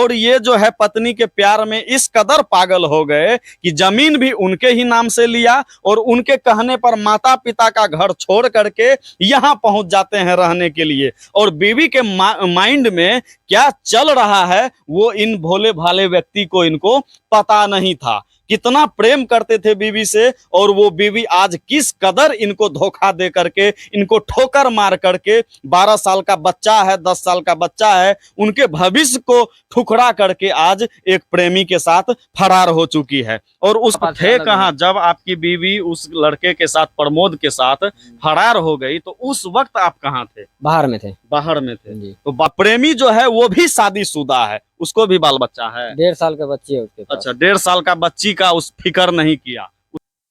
और ये जो है पत्नी के प्यार में इस कदर पागल हो गए कि जमीन भी उनके ही नाम से लिया और उनके कहने पर माता पिता का घर छोड़ करके यहाँ पहुंच जाते हैं रहने के लिए। और बीवी के माइंड में क्या चल रहा है वो इन भोले भाले व्यक्ति को इनको पता नहीं था। कितना प्रेम करते थे बीवी से और वो बीवी आज किस कदर इनको धोखा दे करके, इनको ठोकर मार करके 12 साल का बच्चा है, 10 साल का बच्चा है, उनके भविष्य को ठुकरा करके आज एक प्रेमी के साथ फरार हो चुकी है। और उस थे कहाँ जब आपकी बीवी उस लड़के के साथ, प्रमोद के साथ फरार हो गई, तो उस वक्त आप कहाँ थे? बाहर में थे। बाहर में थे। तो प्रेमी जो है वो भी शादीशुदा है, उसको भी बाल बच्चा है? 1.5 साल का बच्ची है उसके पास। अच्छा, 1.5 साल का बच्ची का उस फिक्र नहीं किया।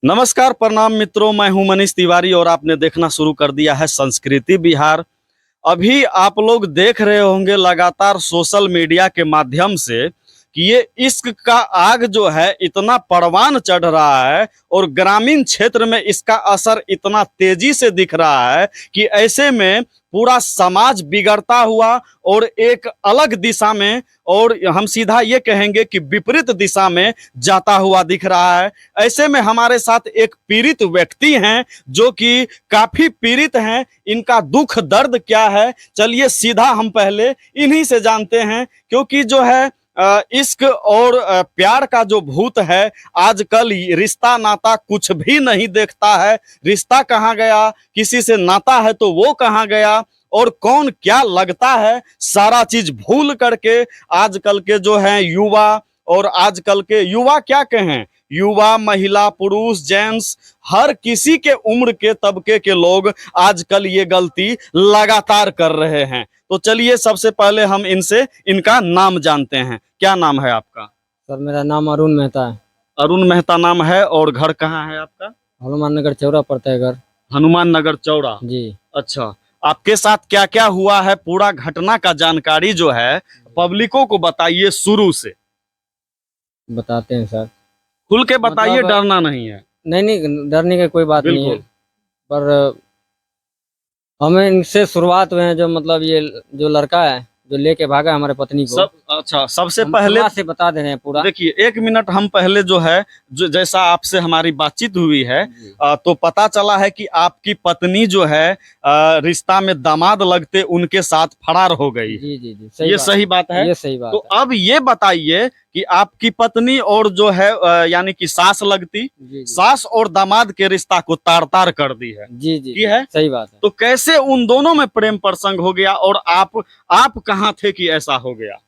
नमस्कार, प्रणाम मित्रों, मैं हूं मनीष तिवारी और आपने देखना शुरू कर दिया है संस्कृति बिहार। अभी आप लोग देख रहे होंगे लगातार सोशल मीडिया के माध्यम से कि ये इश्क का आग जो है इतना परवान चढ़ रहा है और ग्रामीण क्षेत्र में इसका असर इतना तेजी से दिख रहा है कि ऐसे में पूरा समाज बिगड़ता हुआ और एक अलग दिशा में, और हम सीधा ये कहेंगे कि विपरीत दिशा में जाता हुआ दिख रहा है। ऐसे में हमारे साथ एक पीड़ित व्यक्ति हैं जो कि काफी पीड़ित हैं। इनका दुख दर्द क्या है, चलिए सीधा हम पहले इन्हीं से जानते हैं, क्योंकि जो है इश्क और प्यार का जो भूत है आजकल रिश्ता नाता कुछ भी नहीं देखता है। रिश्ता कहाँ गया, किसी से नाता है तो वो कहाँ गया, और कौन क्या लगता है, सारा चीज भूल करके आजकल के जो हैं युवा, और आजकल के युवा क्या कहें, युवा, महिला, पुरुष, जेंट्स, हर किसी के उम्र के तबके के लोग आजकल ये गलती लगातार कर रहे हैं। तो चलिए सबसे पहले हम इनसे इनका नाम जानते हैं। क्या नाम है आपका? सर मेरा नाम अरुण मेहता है। अरुण मेहता नाम है, और घर कहाँ है आपका? हनुमान नगर चौरा पड़ता है घर। हनुमान नगर चौरा जी। अच्छा, आपके साथ क्या क्या हुआ है, पूरा घटना का जानकारी जो है पब्लिकों को बताइए शुरू से। बताते हैं सर, खुल के बताइए, मतलब डरना नहीं है। नहीं, डरने की कोई बात नहीं है, पर हमें इनसे शुरुआत हुए हैं। जो मतलब ये जो लड़का है जो लेके भागा हमारे पत्नी को, अच्छा, सबसे पहले से बता दे रहे हैं पूरा। देखिए, 1 मिनट हम पहले जो है, जो जैसा आपसे हमारी बातचीत हुई है तो पता चला है कि आपकी पत्नी जो है रिश्ता में दामाद लगते उनके साथ फरार हो गई। जी जी जी, सही बात है। ये सही बात तो अब ये बताइए कि आपकी पत्नी और जो है यानी कि सास लगती, सास और दामाद के रिश्ता को तार तार कर दी है। जी जी, की है, सही बात है। तो कैसे उन दोनों में प्रेम प्रसंग हो गया, और आप कहाँ थे कि ऐसा हो गया?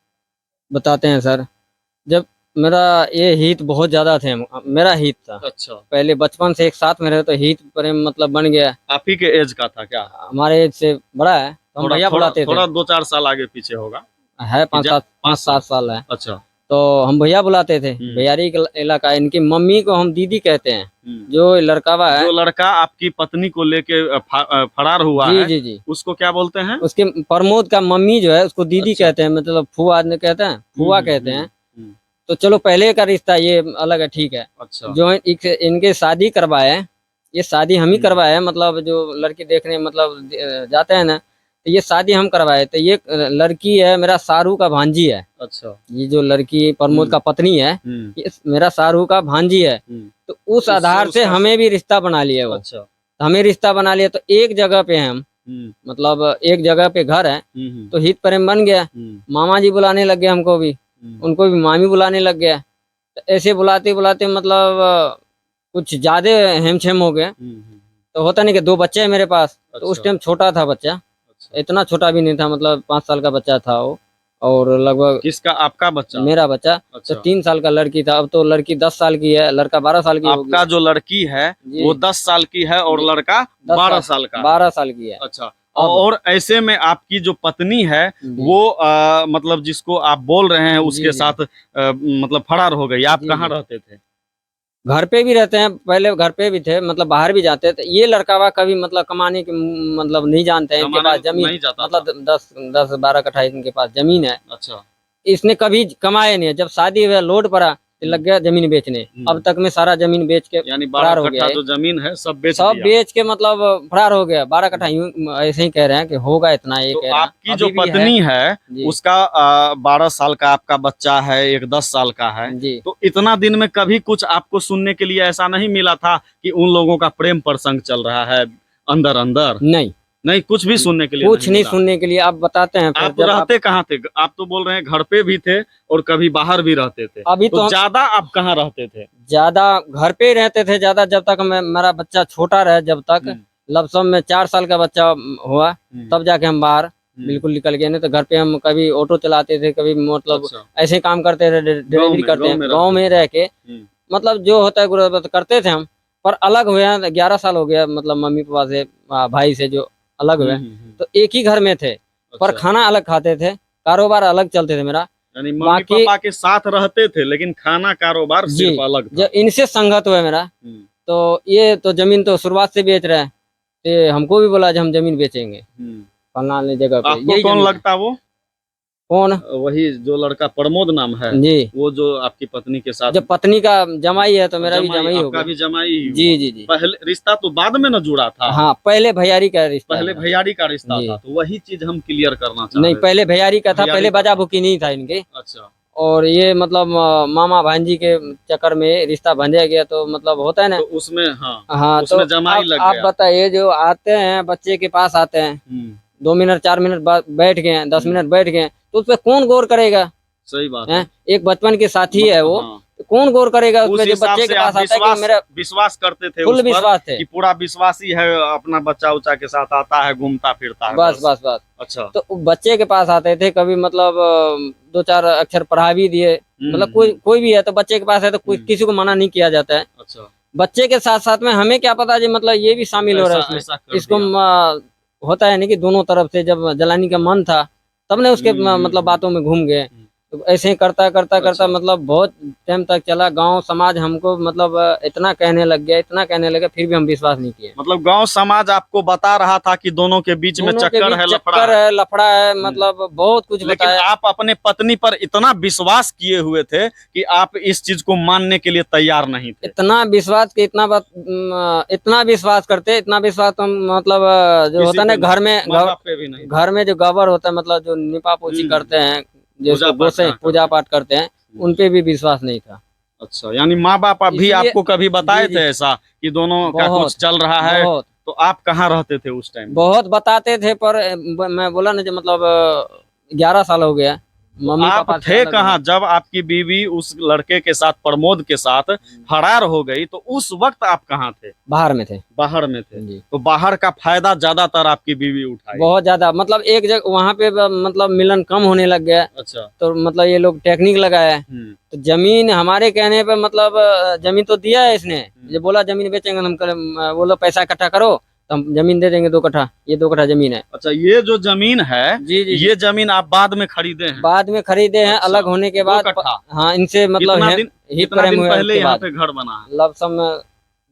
बताते हैं सर। जब मेरा ये हित बहुत ज्यादा थे, मेरा हित था। अच्छा, पहले पहले बचपन से एक साथ में रहे तो हित प्रेम मतलब बन गया। आप ही के एज का था क्या? हमारे एज से बड़ा है, तो हम भैया बुलाते थे। थोड़ा 2-4 साल आगे पीछे होगा, है 5-7 साल है। अच्छा, तो हम भैया बुलाते थे। भैयारी इलाका, इनकी मम्मी को हम दीदी कहते हैं। जो लड़कावा है, जो लड़का आपकी पत्नी को लेके फरार हुआ जी है, जी जी, उसको क्या बोलते हैं? उसके प्रमोद का मम्मी जो है उसको दीदी कहते हैं, मतलब फुआ कहते हैं, फुआ कहते हैं। तो चलो पहले का रिश्ता ये अलग है, ठीक है। अच्छा, जो इनके शादी करवाए, ये शादी हम ही करवाए, मतलब जो लड़की देखने मतलब जाते हैं ना, तो ये शादी हम करवाए। तो ये लड़की है मेरा शाहरुख का भांजी है। अच्छा, ये जो लड़की प्रमोद का पत्नी है ये मेरा शाहरुख का भांजी है। तो उस आधार से हमें भी रिश्ता बना लिया वो। अच्छा, तो हमें रिश्ता बना लिया, तो एक जगह पे हम मतलब एक जगह पे घर है, तो हित प्रेम बन गया। मामा जी बुलाने लग गए हमको भी, उनको भी मामी बुलाने लग गया। तो ऐसे बुलाते बुलाते मतलब कुछ ज्यादा हेमछेम हो गया। तो होता नहीं कि 2 बच्चे है मेरे पास। तो उस टाइम छोटा था बच्चा, इतना छोटा भी नहीं था, मतलब 5 साल का बच्चा था वो। और लगभग किसका? आपका बच्चा? मेरा बच्चा। अच्छा। तो 3 साल का लड़की था, अब तो लड़की 10 साल की है, लड़का 12 साल की। आपका जो लड़की है वो 10 साल की है और लड़का 12 साल का? 12 साल की है। अच्छा, और ऐसे में आपकी जो पत्नी है वो मतलब जिसको आप बोल रहे हैं उसके साथ मतलब फरार हो गई। आप कहाँ रहते थे? घर पे भी रहते हैं, पहले घर पे भी थे, मतलब बाहर भी जाते थे। ये लड़का कभी मतलब कमाने की मतलब नहीं जानते हैं, इनके पास जमीन मतलब 10-12 कट्ठा इनके पास जमीन है। अच्छा, इसने कभी कमाया नहीं है। जब शादी हुआ लोड पड़ा फिर लग गया जमीन बेचने। अब तक में सारा जमीन बेच के यानी फरार 12 हो गया कट्ठा है। जो जमीन है सब बेच सब दिया। बेच के मतलब फरार हो गया। 12 कट्ठा यूं ऐसे ही कह रहे हैं कि होगा इतना, ये तो कह रहे हैं। आपकी जो अभी भी पत्नी है जी। उसका 12 साल का आपका बच्चा है, एक 10 साल का है। जी तो इतना दिन में कभी कुछ आपको सुनने के लिए ऐसा नहीं मिला था कि उन लोगों का प्रेम प्रसंग चल रहा है अंदर अंदर? नहीं, नहीं, कुछ भी सुनने के लिए कुछ नहीं मिला। सुनने के लिए। आप बताते हैं फिर आप जब रहते कहाँ थे? आप तो बोल रहे हैं घर पे भी थे और कभी बाहर भी रहते थे। अभी तो तो हम ज्यादा आप कहाँ रहते थे? ज्यादा घर पे ही रहते थे ज्यादा, जब तक मेरा बच्चा छोटा रहे, जब तक लमसम में 4 साल का बच्चा हुआ तब जाके हम बाहर बिल्कुल निकल गए। नहीं तो घर पे हम कभी ऑटो चलाते थे, कभी मतलब अच्छा। ऐसे काम करते थे, डिलीवरी करते हैं गाँव में रह के। मतलब जो होता है गुरुबत करते थे हम। पर अलग हुए हैं 11 साल हो गया, मतलब मम्मी पापा से भाई से जो अलग हुए। तो एक ही घर में थे पर अच्छा। खाना अलग खाते थे, कारोबार अलग चलते थे मेरा। यानी मम्मी बाकी पापा के साथ रहते थे लेकिन खाना कारोबार जी सिर्फ अलग था। जब इनसे संगत हुआ मेरा, तो ये तो जमीन तो शुरुआत से बेच रहा है, तो हमको भी बोला जब हम जमीन बेचेंगे फलाने जगह पे। आपको यही कौन जमीन है। लगता वो? कौन? वही जो लड़का प्रमोद नाम है, जी वो जो आपकी पत्नी के साथ। जब पत्नी का जमाई है तो मेरा भी जमाई, जमाई हो आपका गया। भी जमाई ही हुआ। जी जी जी। पहले रिश्ता तो बाद में न जुड़ा था। हाँ, पहले भैयारी का रिश्ता पहले था। भैयारी का रिश्ता जी। था, तो वही चीज हम क्लियर करना चाह नहीं, रहे थे। पहले भैयारी का था, भैयारी पहले का बजा था। बुकी नहीं था इनके। अच्छा। और ये मतलब मामा भांजी के चक्कर में रिश्ता बंधा गया, तो मतलब होता है ना। तो उसमें हाँ, हाँ, तो उसमें जमाई लग आप गया। बताइए, जो आते हैं बच्चे के पास आते हैं, 2 मिनट 4 मिनट बाद बैठ गए, 10 मिनट बैठ गए, तो उस पर कौन गौर करेगा? सही बात हैं? है। एक बचपन के साथी है वो, हाँ। तो कौन गौर करेगा उस उस पर? जो हिसाब बच्चे से के आप पास आता है कि मेरा विश्वास करते थे फुल उस पर विश्वास थे। कि पूरा विश्वासी है, अपना बच्चा उच्चा के साथ आता है, घूमता फिरता है। बस बस बस। अच्छा। तो बच्चे के पास आते थे, कभी मतलब 2-4 अक्षर पढ़ा भी दिए। मतलब कोई भी है तो बच्चे के पास है तो कोई किसी को मना नहीं किया जाता है। अच्छा। बच्चे के साथ साथ में हमें क्या पता जी, मतलब ये भी शामिल हो रहा है इसमें। इसको होता है नहीं कि दोनों तरफ से जब जलानी का मन था तब ने उसके मतलब बातों में घूम गए। तो ऐसे ही करता करता करता मतलब बहुत टाइम तक चला। गांव समाज हमको मतलब इतना कहने लग गया, इतना कहने लगा, फिर भी हम विश्वास नहीं किए। मतलब गांव समाज आपको बता रहा था कि दोनों के बीच में चक्कर है, लफड़ा है, मतलब बहुत कुछ लेकिन बताया। आप अपने पत्नी पर इतना विश्वास किए हुए थे कि आप इस चीज को मानने के लिए तैयार नहीं थे। इतना विश्वास कि इतना विश्वास करते, इतना विश्वास तो मतलब जो होता है ना घर में जो गवर होता है, मतलब जो निपा पोछी करते हैं, जो पूजा पाठ करते हैं, उनपे भी विश्वास नहीं था। अच्छा, यानी माँ बाप भी आपको कभी बताए थे ऐसा कि दोनों का कुछ चल रहा है? तो आप कहाँ रहते थे उस टाइम? बहुत बताते थे, पर मैं बोला ना, जो मतलब 11 साल हो गया। मम्मी आप पापा थे कहाँ जब आपकी बीवी उस लड़के के साथ, प्रमोद के साथ फरार हो गई? तो उस वक्त आप कहाँ थे? बाहर में थे। बाहर में थे जी। तो बाहर का फायदा ज्यादातर आपकी बीवी उठाई? बहुत ज्यादा, मतलब एक जगह वहाँ पे मतलब मिलन कम होने लग गया। अच्छा। तो मतलब ये लोग टेक्निक लगाया। तो जमीन हमारे कहने पे मतलब जमीन तो दिया है इसने, ये बोला जमीन बेचेंगे, हम बोलो पैसा इकट्ठा करो तो हम जमीन दे देंगे 2 कट्ठा। ये 2 कट्ठा जमीन है। अच्छा, ये जो जमीन है जी जी, ये जमीन आप बाद में खरीदे हैं? बाद में खरीदे हैं। अच्छा, अलग होने के बाद। हाँ, इनसे मतलब कितना दिन पहले यहाँ पे घर बना है? लमसम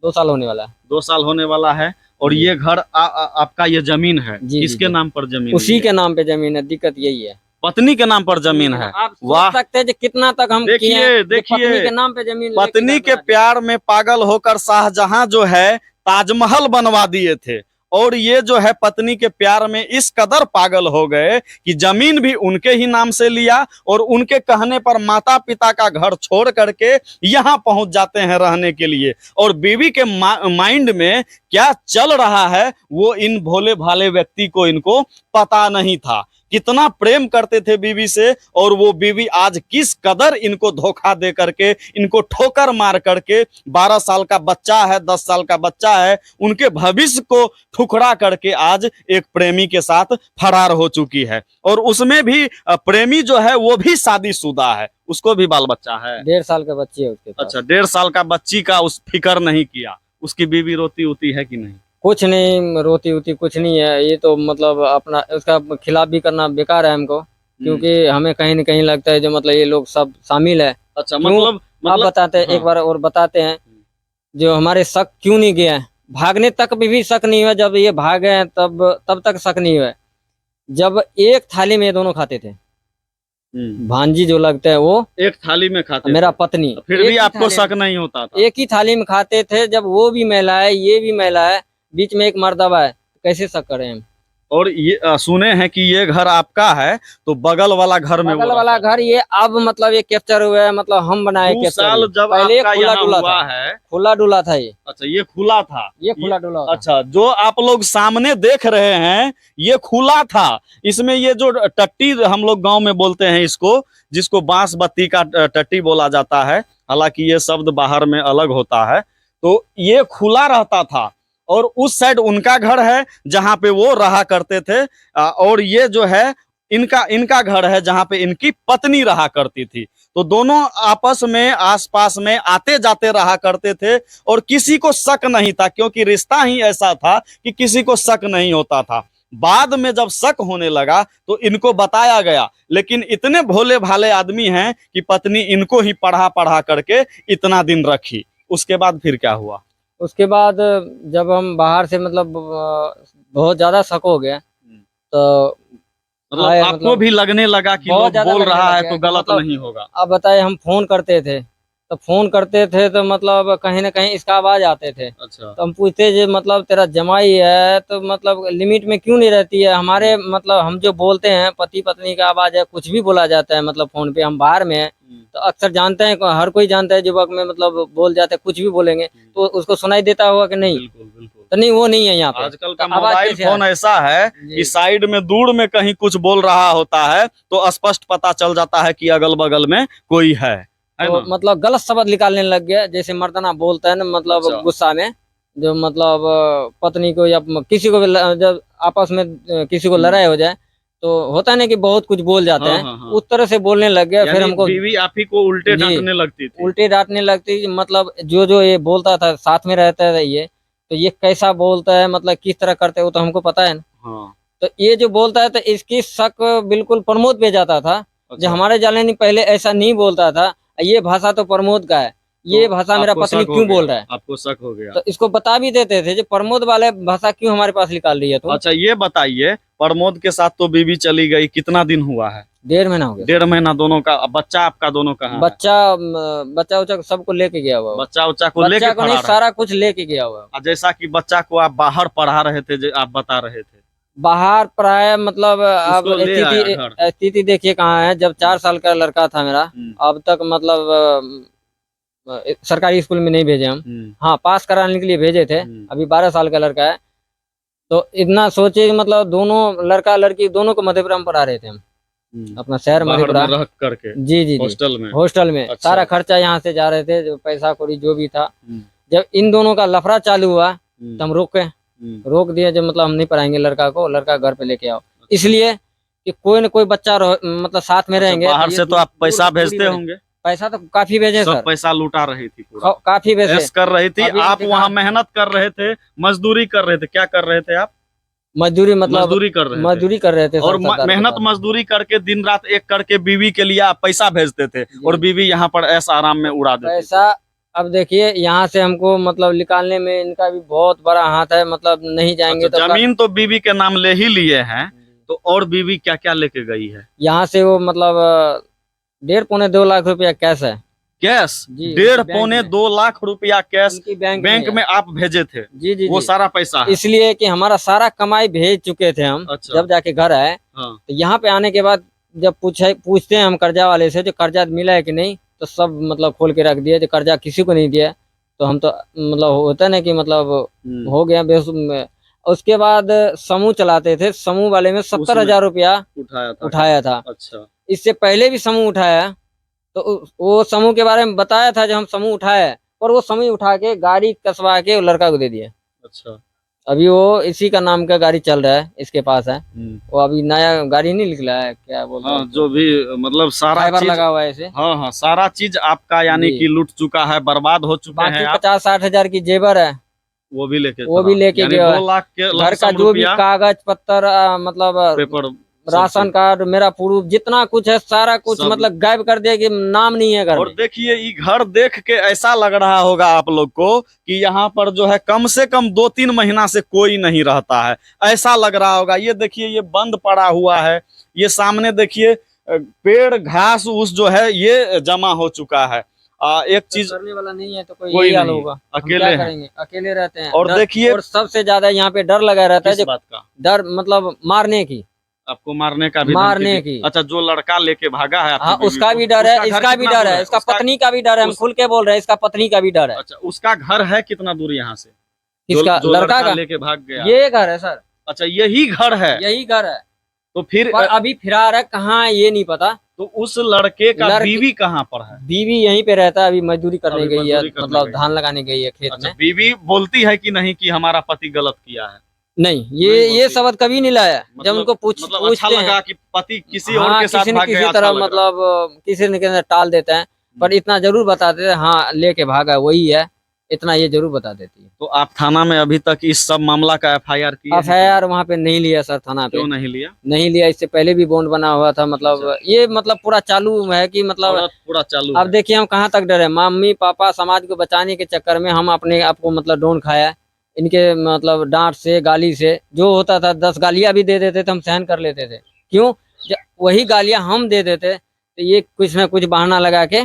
2 साल होने वाला है। 2 साल होने वाला है। और ये घर आपका ये जमीन है, किसके नाम पर जमीन? उसी के नाम पे जमीन है। दिक्कत यही है, पत्नी के नाम पर जमीन है। आप सोच सकते हैं कितना तक हम देखिए पत्नी के नाम पे जमीन, पत्नी के प्यार में पागल होकर शाहजहां जो है ताजमहल बनवा दिए थे, और ये जो है पत्नी के प्यार में इस कदर पागल हो गए कि जमीन भी उनके ही नाम से लिया, और उनके कहने पर माता पिता का घर छोड़ करके यहाँ पहुंच जाते हैं रहने के लिए। और बीवी के माइंड में क्या चल रहा है वो इन भोले भाले व्यक्ति को, इनको पता नहीं था। कितना प्रेम करते थे बीवी से, और वो बीवी आज किस कदर इनको धोखा दे करके, इनको ठोकर मार करके, 12 साल का बच्चा है, 10 साल का बच्चा है, उनके भविष्य को ठुकरा करके आज एक प्रेमी के साथ फरार हो चुकी है। और उसमें भी प्रेमी जो है वो भी शादीशुदा है, उसको भी बाल बच्चा है। 1.5 साल का बच्ची है उसके पास। अच्छा, 1.5 साल का बच्ची का उस फिक्र नहीं किया? उसकी बीवी रोती होती है कि नहीं? कुछ नहीं रोती होती, कुछ नहीं है। ये तो मतलब अपना उसका खिलाफ भी करना बेकार है हमको, क्योंकि हमें कहीं न कहीं लगता है जो मतलब ये लोग सब शामिल है। अच्छा, मतलब आप बताते हैं। हाँ। एक बार और बताते हैं, जो हमारे शक क्यों नहीं गया है, भागने तक भी शक नहीं हुआ। जब ये भागे हैं तब तक शक नहीं हुआ। जब एक थाली में ये दोनों खाते थे, भांजी जो लगते हैं वो एक थाली में खाते मेरा थे। पत्नी। फिर एक भी ही आपको थाली शक में- नहीं होता था? एक ही थाली में खाते थे, जब वो भी महिला है ये भी महिला है, बीच में एक मर्दबा है, कैसे शक करें हम। और ये सुने हैं कि ये घर आपका है, तो बगल वाला घर में वो बगल वाला रहता घर ये अब मतलब ये कैप्चर हुआ है, मतलब हम बनाए 2 कैप्चर। साल जब पहले आपका खुला यहाँ डुला हुआ था, है। खुला डुला था ये। अच्छा, ये खुला था? ये खुला डुला था। अच्छा, जो आप लोग सामने देख रहे हैं ये खुला था। इसमें ये जो टट्टी हम लोग गांव में बोलते हैं इसको, जिसको बांस बत्ती का टट्टी बोला जाता है, हालांकि ये शब्द बाहर में अलग होता है, तो ये खुला रहता था। और उस साइड उनका घर है जहां पे वो रहा करते थे, और ये जो है इनका इनका घर है जहां पे इनकी पत्नी रहा करती थी। तो दोनों आपस में आसपास में आते जाते रहा करते थे, और किसी को शक नहीं था, क्योंकि रिश्ता ही ऐसा था कि किसी को शक नहीं होता था। बाद में जब शक होने लगा तो इनको बताया गया, लेकिन इतने भोले भाले आदमी हैं कि पत्नी इनको ही पढ़ा पढ़ा करके इतना दिन रखी। उसके बाद फिर क्या हुआ? उसके बाद जब हम बाहर से मतलब बहुत ज्यादा शक हो गया, तो मतलब आए, आपको मतलब भी लगने लगा कि बहुत लोग ज्यादा बोल लगने रहा लग है गया तो कि गलत मतलब नहीं होगा। अब बताए, हम फोन करते थे तो फोन करते थे तो मतलब कहीं ना कहीं इसका आवाज आते थे। अच्छा। तो हम पूछते जे मतलब तेरा जमाई है तो मतलब लिमिट में क्यों नहीं रहती है हमारे, मतलब हम जो बोलते हैं पति पत्नी का आवाज है, कुछ भी बोला जाता है मतलब फोन पे, हम बाहर में हैं तो अक्सर जानते हैं, हर कोई जानता है युवक में मतलब बोल जाते हैं, कुछ भी बोलेंगे तो उसको सुनाई देता होगा कि नहीं। बिल्कुल बिल्कुल। तो नहीं, वो नहीं है यहाँ पे। आजकल का तो आवाज मोबाइल कैसे फोन ऐसा है जी। कि साइड में दूर में कहीं कुछ बोल रहा होता है तो स्पष्ट पता चल जाता है कि अगल बगल में कोई है तो ना? मतलब गलत शब्द निकालने लग गया, जैसे मर्दाना बोलता है ना, मतलब अच्छा। गुस्सा में जो मतलब पत्नी को या किसी को भी जब आपस में किसी को लड़ाई हो जाए तो होता है ना कि बहुत कुछ बोल जाते हाँ, हैं, हाँ, हाँ। उस तरह से बोलने लग गया। फिर यानी हमको बीवी आप ही को उल्टे जी, डांटने लगती थी? उल्टे डांटने लगती, मतलब जो जो ये बोलता था साथ में रहता था ये, तो ये कैसा बोलता है, मतलब किस तरह करते हो तो हमको पता है ना। हाँ। तो ये जो बोलता है तो इसकी शक बिल्कुल प्रमोद पे जाता था, जो अच्छा। हमारे जाने नहीं पहले ऐसा नहीं बोलता था, ये भाषा तो प्रमोद का है, ये तो भाषा मेरा आपको पत्नी शक हो क्यों गया? बोल रहा है। आपको शक हो गया? तो इसको बता भी देते थे जो प्रमोद वाले भाषा क्यों हमारे पास निकाल रही है तुम। अच्छा, ये बताइए, प्रमोद के साथ तो बीवी चली गई, कितना दिन हुआ है? 1.5 महीना हो गया। 1.5 महीना। दोनों का बच्चा आपका दोनों कहाँ है? बच्चा उच्चा सबको लेके गया हुआ है। बच्चा उच्चा को लेके बच्चा को नहीं, फरार है? सारा कुछ लेके गया हुआ है। जैसा कि बच्चा को आप बाहर पढ़ा रहे थे, जो आप बता रहे थे, बाहर प्राय मतलब अब उसको ले आया घर? स्थिति देखिए कहाँ है। जब 4 साल का लड़का था मेरा, अब तक मतलब सरकारी स्कूल में नहीं भेजे हम, हाँ पास कराने के लिए भेजे थे। अभी 12 साल का लड़का है, तो इतना सोचे मतलब दोनों लड़का लड़की दोनों को मधेपुरा में पढ़ा रहे थे हम, अपना शहर बाहर मधेपुरा में रह करके जी जी हॉस्टल में? हॉस्टल में। अच्छा। सारा खर्चा यहाँ से जा रहे थे, जो पैसा कौड़ी जो भी था। जब इन दोनों का लफड़ा चालू हुआ तो हम रोक दिए, जो मतलब हम नहीं पढ़ाएंगे लड़का को, लड़का घर पे लेके आओ, इसलिए कि कोई न कोई बच्चा मतलब साथ में रहेंगे। बाहर से तो आप पैसा भेजते दूरी होंगे? पैसा तो काफी भेजे सब सर, पैसा लूटा रही थी पूरा? काफी भेजे ऐश कर रही थी? अभी आप दिखा- वहाँ मेहनत कर रहे थे, मजदूरी कर रहे थे, क्या कर रहे थे आप? मजदूरी, मतलब मजदूरी कर रहे थे? मजदूरी कर रहे थे और सर, सरदार के मेहनत पास। मजदूरी करके दिन रात एक करके बीवी के लिए आप पैसा भेजते थे, और बीवी यहाँ पर ऐसा आराम में उड़ा देती थी। पैसा अब देखिए यहाँ से हमको मतलब निकालने में इनका भी बहुत बड़ा हाथ है, मतलब नहीं जाएंगे अच्छा, तो जमीन तो बीवी के नाम ले ही लिए हैं, तो और बीवी क्या क्या लेके गई है? यहाँ से वो मतलब 1.5-2 लाख रुपया कैश है। कैश? जी, 1.5-2 लाख रुपया कैश उनकी बैंक बैंक में आप भेजे थे? जी जी वो जी। सारा पैसा है? इसलिए कि हमारा सारा कमाई भेज चुके थे हम। अच्छा। जब जाके घर आए हाँ। तो यहाँ पे आने के बाद जब पूछते हैं हम कर्जा वाले से जो कर्जा मिला है कि नहीं, तो सब मतलब खोल के रख दिए, जो कर्जा किसी को नहीं दिया। तो हम तो मतलब होता है ना कि मतलब हो गया बेस। उसके बाद समूह चलाते थे, समूह वाले में 70,000 रुपया उठाया था। अच्छा। इससे पहले भी समूह उठाया, तो वो समूह के बारे में बताया था जो हम समूह उठाए, और वो समूह उठा के गाड़ी कसवा के वो लड़का को दे दिया। अच्छा। अभी वो इसी का नाम का गाड़ी चल रहा है, इसके पास है। वो अभी नया गाड़ी नहीं निकला है, क्या बोलते हैं, जो भी मतलब सारा ड्राइवर चीज लगा हुआ है इसे। हाँ हाँ, सारा चीज आपका यानी कि लूट चुका है, बर्बाद हो चुके बाकी हैं आप। 50-60 हजार की जेवर है, वो भी लेके यानी गया। 2 लाख के घर का जो भी कागज पत्तर मतलब पेपर, राशन कार्ड, मेरा प्रूफ, जितना कुछ है सारा कुछ मतलब गायब कर दिया कि नाम नहीं है घर और में। देखिए ये घर देख के ऐसा लग रहा होगा आप लोग को कि यहाँ पर जो है कम से कम 2-3 महीना से कोई नहीं रहता है, ऐसा लग रहा होगा। ये देखिए ये बंद पड़ा हुआ है, ये सामने देखिए पेड़ घास उस जो है ये जमा हो चुका है। एक चीज करने वाला नहीं है तो कोई कोई यही हाल नहीं, होगा। हम अकेले क्या हैं। करेंगे, अकेले रहते हैं। और डर- देखिए और सबसे ज्यादा यहाँ पे डर लगा रहता है, किस जो बात का, डर मतलब मारने की। आपको मारने का भी धमकी मारने दी? की। अच्छा, जो लड़का लेके भागा है आपकी हाँ, बीवी उसका को, भी डर है, उसका घर इसका भी कितना डर दूर है, इसका उसका, पत्नी का भी डर है। हम उस- खुल के बोल रहे हैं, इसका पत्नी का भी डर है। अच्छा, उसका घर है कितना दूर यहाँ से, किसका? जो लड़का का लेके भाग गया? ये घर है सर, अच्छा, यही घर है। यही घर है। तो फिर पर अभी फिरार है, कहाँ है ये नहीं पता। तो उस लड़के का लड़की- बीवी कहाँ पर है? बीवी यहीं पे रहता है, अभी मजदूरी करने अभी गई है, मजदूरी करने मतलब गई है। धान लगाने गई है खेत अच्छा, में। बीवी बोलती है कि नहीं कि हमारा पति गलत किया है? नहीं, नहीं ये बोलती। शब्द कभी नहीं लाया। जब मतलब- उनको मतलब अच्छा पूछते हैं, लगा कि पति किसी हाँ, और के साथ किसी न भाग किसी गया, तरह अच्छा लग रहा। मतलब किसी न किसी टाल देते हैं, पर इतना जरूर बता देते हैं, हाँ लेके भागा वही है, इतना ये जरूर बता देती है। तो आप थाना में अभी तक इस सब मामला का एफआईआर किए हैं? एफआईआर वहाँ पे नहीं लिया सर, थाना पे क्यों नहीं लिया? नहीं लिया। इससे पहले भी बॉन्ड बना हुआ था, मतलब अच्छा। ये मतलब पूरा चालू है कि मतलब औरत पूरा चालू अब है। देखिए हम कहाँ तक डरे। मम्मी पापा समाज को बचाने के चक्कर में हम अपने आप को मतलब डोन खाया, इनके मतलब डांट से गाली से। जो होता था 10 गालियां भी दे देते थे, हम सहन कर लेते थे। क्यों? वही गालियां हम दे देते तो ये कुछ ना कुछ बहाना लगा के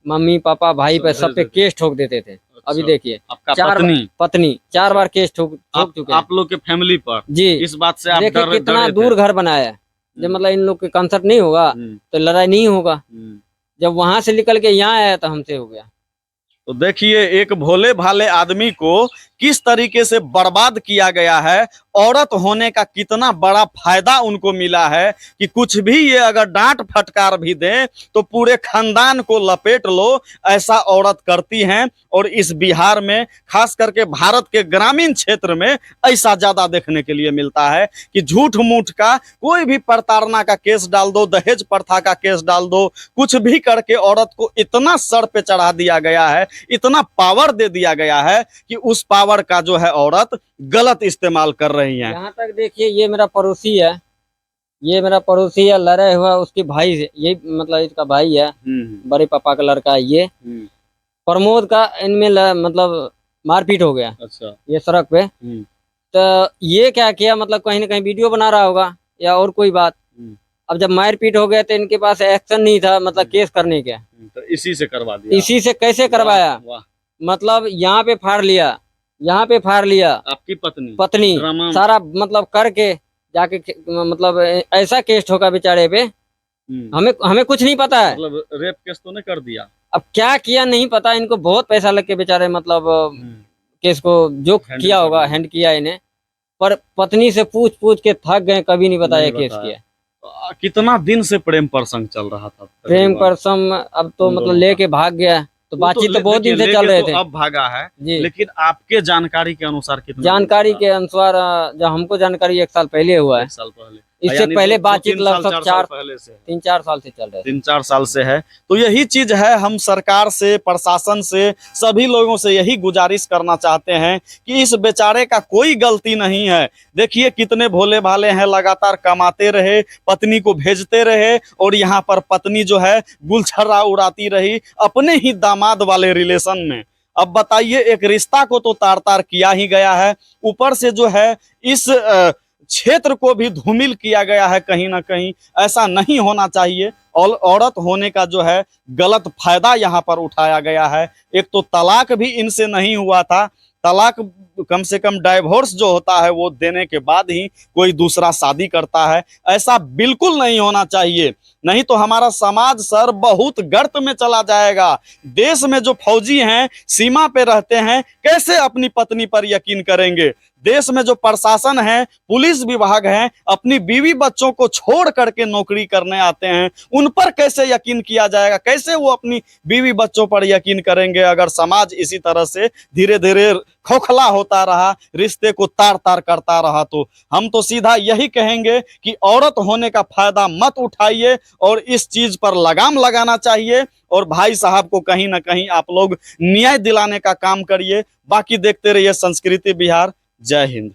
मम्मी पापा भाई पे सब पे केस ठोक देते थे। अभी देखिए आपका चार पत्नी 4 बार केस ठोक चुके हैं। आप लोग के फैमिली पर जी, इस बात से आप देखिए कितना डरे थे? दूर घर बनाया है। जब मतलब इन लोग के कंसर्ट नहीं होगा तो लड़ाई नहीं होगा। जब वहां से निकल के यहाँ आया तो हमसे हो गया। तो देखिए एक भोले भाले आदमी को किस तरीके से बर्बाद किया गया है। औरत होने का कितना बड़ा फायदा उनको मिला है कि कुछ भी ये अगर डांट फटकार भी दे तो पूरे खानदान को लपेट लो, ऐसा औरत करती हैं। और इस बिहार में खास करके भारत के ग्रामीण क्षेत्र में ऐसा ज्यादा देखने के लिए मिलता है कि झूठ मूठ का कोई भी प्रताड़ना का केस डाल दो, दहेज प्रथा का केस डाल दो, कुछ भी करके औरत को इतना सर पे चढ़ा दिया गया है, इतना पावर दे दिया गया है कि उस पावर का जो है औरत गलत इस्तेमाल कर रही है। यहाँ तक देखिए ये मेरा पड़ोसी है, ये मेरा पड़ोसी है, लड़े हुआ उसके भाई से, ये मतलब इसका भाई है, बड़े पापा का लड़का है ये प्रमोद का। इनमें मतलब मारपीट हो गया। अच्छा, ये सड़क पे। तो ये क्या किया, मतलब कहीं ना कहीं वीडियो बना रहा होगा या और कोई बात। अब जब मारपीट हो गया तो इनके पास एक्शन नहीं था, मतलब केस करने के। तो इसी से करवा दिया? इसी से कैसे करवाया? वाह, मतलब यहाँ पे फाड़ लिया, यहाँ पे फाड़ लिया। आपकी पत्नी सारा मतलब करके जाके मतलब ऐसा केस ठोका बेचारे पे। हमें कुछ नहीं पता है। मतलब रेप केस तो नहीं कर दिया? अब क्या किया नहीं पता। इनको बहुत पैसा लग के बेचारे मतलब केस को जो किया होगा हैंड किया इन्हें। पर पत्नी से पूछ पूछ के थक गए, कभी नहीं बताया केस किया। कितना दिन से प्रेम प्रसंग चल रहा था? प्रेम प्रसंग अब तो मतलब लेके भाग गया। तो बातचीत तो बहुत दिन से चल रहे थे। अब भागा है जी। लेकिन आपके जानकारी के अनुसार कितना? जानकारी के अनुसार जब हमको जानकारी 1 साल पहले हुआ है। 1 साल पहले? इससे पहले बातचीत लगभग 3-4 साल से चल रहे थे। 3-4 साल से है। तो यही चीज है, हम सरकार से, प्रशासन से, सभी लोगों से यही गुजारिश करना चाहते हैं कि इस बेचारे का कोई गलती नहीं है। देखिए कितने भोले भाले हैं, लगातार कमाते रहे, पत्नी को भेजते रहे और यहाँ पर पत्नी जो है गुलछर्रा उड़ाती रही अपने ही दामाद वाले रिलेशन में। अब बताइए, एक रिश्ता को तो तार तार किया ही गया है, ऊपर से जो है इस क्षेत्र को भी धूमिल किया गया है कहीं ना कहीं। ऐसा नहीं होना चाहिए। और औरत होने का जो है गलत फायदा यहाँ पर उठाया गया है। एक तो तलाक भी इनसे नहीं हुआ था, तलाक कम से कम डाइवोर्स जो होता है वो देने के बाद ही कोई दूसरा शादी करता है। ऐसा बिल्कुल नहीं होना चाहिए, नहीं तो हमारा समाज सर बहुत गर्त में चला जाएगा। देश में जो फौजी हैं, सीमा पे रहते हैं, कैसे अपनी पत्नी पर यकीन करेंगे? देश में जो प्रशासन है, पुलिस विभाग है, अपनी बीवी बच्चों को छोड़ करके नौकरी करने आते हैं, उन पर कैसे यकीन किया जाएगा? कैसे वो अपनी बीवी बच्चों पर यकीन करेंगे अगर समाज इसी तरह से धीरे धीरे खोखला होता रहा, रिश्ते को तार तार करता रहा? तो हम तो सीधा यही कहेंगे कि औरत होने का फायदा मत उठाइए और इस चीज पर लगाम लगाना चाहिए। और भाई साहब को कहीं ना कहीं आप लोग न्याय दिलाने का काम करिए। बाकी देखते रहिए संस्कृति बिहार। जय हिंद।